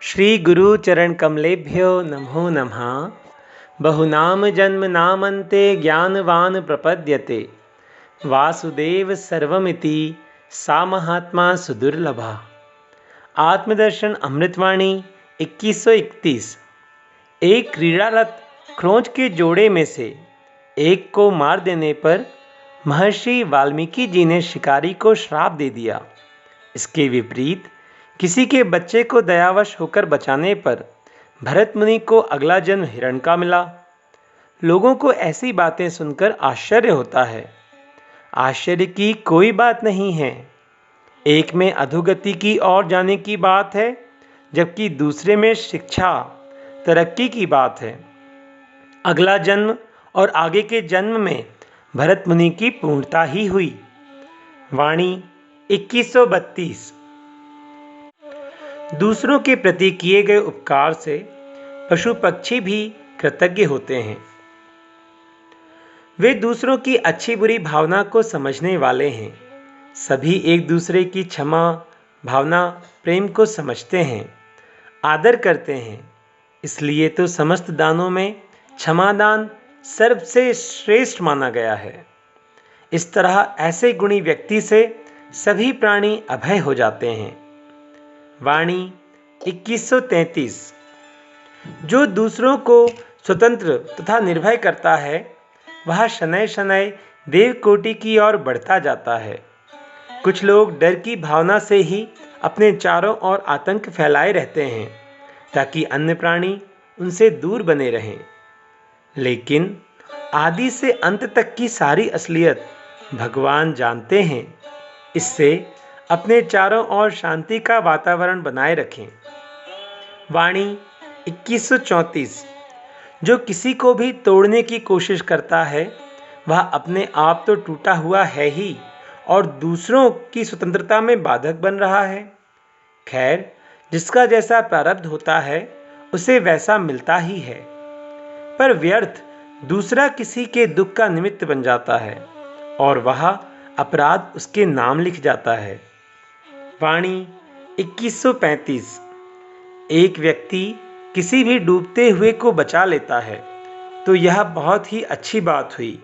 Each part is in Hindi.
श्री गुरु चरण कमलेभ्यो नमो नमः। बहुनाम जन्म नामन्ते ज्ञानवान प्रपद्यते। वासुदेव सर्वमिति सा महात्मा सुदुर्लभा। आत्मदर्शन अमृतवाणी 2131। एक क्रीड़ारत क्रोंच के जोड़े में से एक को मार देने पर महर्षि वाल्मीकि जी ने शिकारी को श्राप दे दिया। इसके विपरीत किसी के बच्चे को दयावश होकर बचाने पर भरत मुनि को अगला जन्म हिरण का मिला। लोगों को ऐसी बातें सुनकर आश्चर्य होता है। आश्चर्य की कोई बात नहीं है। एक में अधोगति की ओर जाने की बात है, जबकि दूसरे में शिक्षा तरक्की की बात है। अगला जन्म और आगे के जन्म में भरत मुनि की पूर्णता ही हुई। वाणी 2132। दूसरों के प्रति किए गए उपकार से पशु पक्षी भी कृतज्ञ होते हैं। वे दूसरों की अच्छी बुरी भावना को समझने वाले हैं। सभी एक दूसरे की क्षमा भावना प्रेम को समझते हैं, आदर करते हैं। इसलिए तो समस्त दानों में क्षमादान सबसे श्रेष्ठ माना गया है। इस तरह ऐसे गुणी व्यक्ति से सभी प्राणी अभय हो जाते हैं। वाणी 2133। जो दूसरों को स्वतंत्र तथा निर्भय करता है, वह शनैः शनैः देवकोटि की ओर बढ़ता जाता है। कुछ लोग डर की भावना से ही अपने चारों ओर आतंक फैलाए रहते हैं, ताकि अन्य प्राणी उनसे दूर बने रहें। लेकिन आदि से अंत तक की सारी असलियत भगवान जानते हैं। इससे अपने चारों ओर शांति का वातावरण बनाए रखें। वाणी 2134। जो किसी को भी तोड़ने की कोशिश करता है, वह अपने आप तो टूटा हुआ है ही और दूसरों की स्वतंत्रता में बाधक बन रहा है। खैर, जिसका जैसा प्रारब्ध होता है उसे वैसा मिलता ही है, पर व्यर्थ दूसरा किसी के दुख का निमित्त बन जाता है और वह अपराध उसके नाम लिख जाता है। वाणी 2135। एक व्यक्ति किसी भी डूबते हुए को बचा लेता है तो यह बहुत ही अच्छी बात हुई,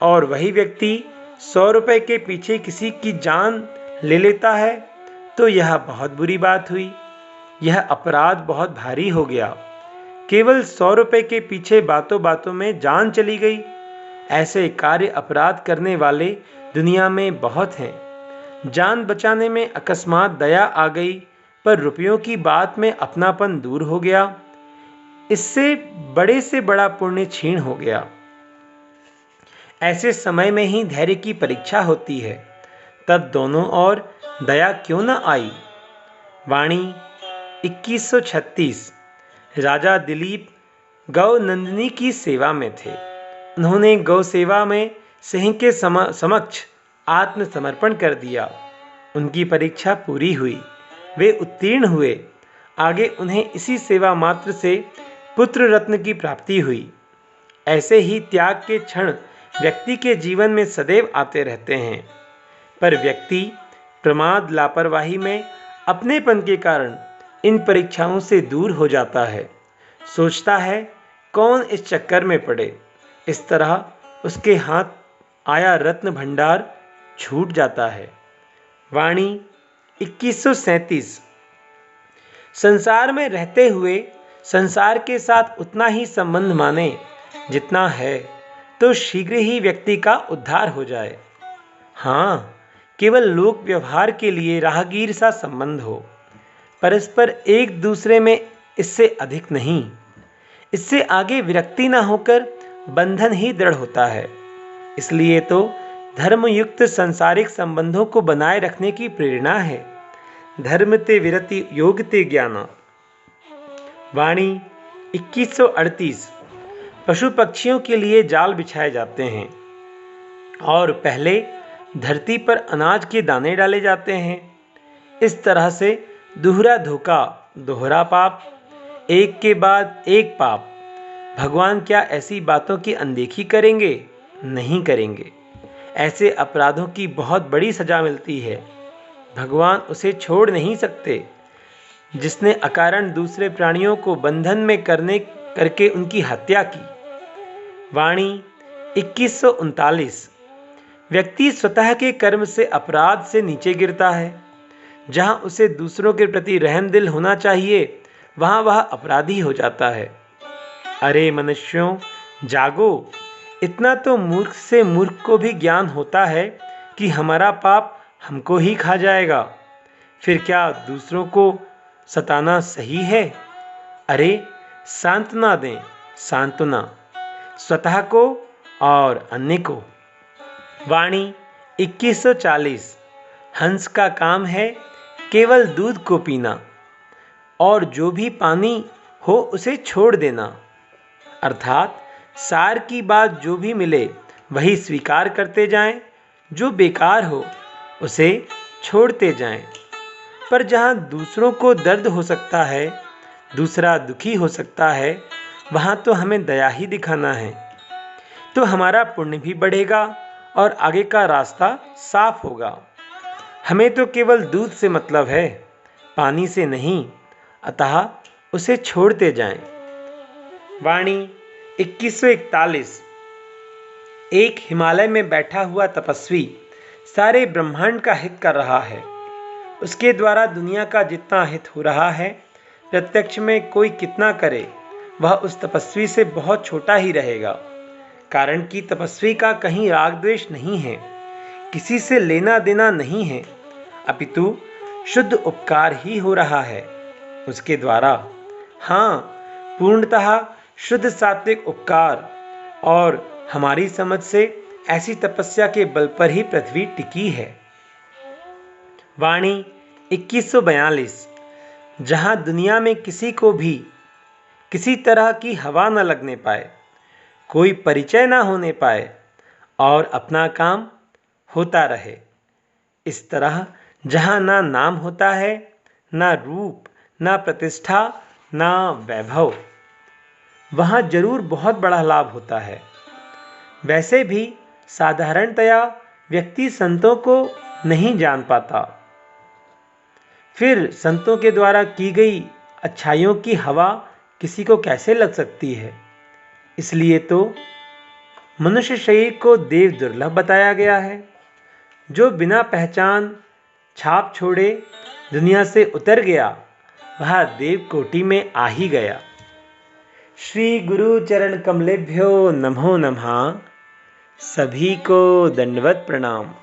और वही व्यक्ति 100 रुपये के पीछे किसी की जान ले लेता है तो यह बहुत बुरी बात हुई। यह अपराध बहुत भारी हो गया। केवल 100 रुपये के पीछे बातों बातों में जान चली गई। ऐसे कार्य अपराध करने वाले दुनिया में बहुत हैं। जान बचाने में अकस्मात दया आ गई, पर रुपयों की बात में अपनापन दूर हो गया। इससे बड़े से बड़ा पुण्य क्षीण हो गया। ऐसे समय में ही धैर्य की परीक्षा होती है। तब दोनों ओर दया क्यों न आई। वाणी 2136। राजा दिलीप गौ नंदिनी की सेवा में थे। उन्होंने गौ सेवा में सिंह के समक्ष आत्मसमर्पण कर दिया। उनकी परीक्षा पूरी हुई, वे उत्तीर्ण हुए। आगे उन्हें इसी सेवा मात्र से पुत्र रत्न की प्राप्ति हुई। ऐसे ही त्याग के क्षण व्यक्ति के जीवन में सदैव आते रहते हैं, पर व्यक्ति प्रमाद लापरवाही में अपनेपन के कारण इन परीक्षाओं से दूर हो जाता है। सोचता है कौन इस चक्कर में पड़े। इस तरह उसके हाथ आया रत्न भंडार छूट जाता है। वाणी 2137। संसार में रहते हुए संसार के साथ उतना ही संबंध माने जितना है, तो शीघ्र ही व्यक्ति का उद्धार हो जाए। हाँ, केवल लोक व्यवहार के लिए राहगीर सा संबंध हो, परस्पर एक दूसरे में इससे अधिक नहीं। इससे आगे विरक्ति न होकर बंधन ही दृढ़ होता है। इसलिए तो धर्मयुक्त सांसारिक संबंधों को बनाए रखने की प्रेरणा है। धर्म ते विरति योग ते ज्ञान। वाणी 2138। पशु पक्षियों के लिए जाल बिछाए जाते हैं और पहले धरती पर अनाज के दाने डाले जाते हैं। इस तरह से दोहरा धोखा, दोहरा पाप, एक के बाद एक पाप। भगवान क्या ऐसी बातों की अनदेखी करेंगे? नहीं करेंगे। ऐसे अपराधों की बहुत बड़ी सजा मिलती है। भगवान उसे छोड़ नहीं सकते। जिसने अकारण दूसरे प्राणियों को बंधन में करके उनकी हत्या की। वाणी 2139। व्यक्ति स्वतः के कर्म से अपराध से नीचे गिरता है। जहाँ उसे दूसरों के प्रति रहम दिल होना चाहिए, वहाँ वह अपराधी हो जाता है। अरे मनुष्यों, जागो! इतना तो मूर्ख से मूर्ख को भी ज्ञान होता है कि हमारा पाप हमको ही खा जाएगा। फिर क्या दूसरों को सताना सही है? अरे सांत्वना दें, सांत्वना, स्वतः को और अन्य को। वाणी 2140। हंस का काम है केवल दूध को पीना, और जो भी पानी हो उसे छोड़ देना। अर्थात सार की बात जो भी मिले वही स्वीकार करते जाएं, जो बेकार हो उसे छोड़ते जाएं। पर जहाँ दूसरों को दर्द हो सकता है, दूसरा दुखी हो सकता है, वहाँ तो हमें दया ही दिखाना है। तो हमारा पुण्य भी बढ़ेगा और आगे का रास्ता साफ होगा। हमें तो केवल दूध से मतलब है, पानी से नहीं, अतः उसे छोड़ते जाएं। वाणी 2141। एक हिमालय में बैठा हुआ तपस्वी सारे ब्रह्मांड का हित कर रहा है। उसके द्वारा दुनिया का जितना हित हो रहा है, प्रत्यक्ष में कोई कितना करे, वह उस तपस्वी से बहुत छोटा ही रहेगा। कारण कि तपस्वी का कहीं राग द्वेष नहीं है, किसी से लेना देना नहीं है, अपितु शुद्ध उपकार ही हो रहा है उसके द्वारा। हाँ, पूर्णतः शुद्ध सात्विक उपकार। और हमारी समझ से ऐसी तपस्या के बल पर ही पृथ्वी टिकी है। वाणी 2142। जहाँ दुनिया में किसी को भी किसी तरह की हवा न लगने पाए, कोई परिचय न होने पाए और अपना काम होता रहे। इस तरह जहाँ ना नाम होता है, ना रूप, ना प्रतिष्ठा, ना वैभव, वहाँ जरूर बहुत बड़ा लाभ होता है। वैसे भी साधारणतया व्यक्ति संतों को नहीं जान पाता, फिर संतों के द्वारा की गई अच्छाइयों की हवा किसी को कैसे लग सकती है। इसलिए तो मनुष्य शरीर को देव दुर्लभ बताया गया है। जो बिना पहचान छाप छोड़े दुनिया से उतर गया, वह देव कोटि में आ ही गया। श्री गुरु चरण कमलेभ्यो नमो नमः। सभी को दंडवत प्रणाम।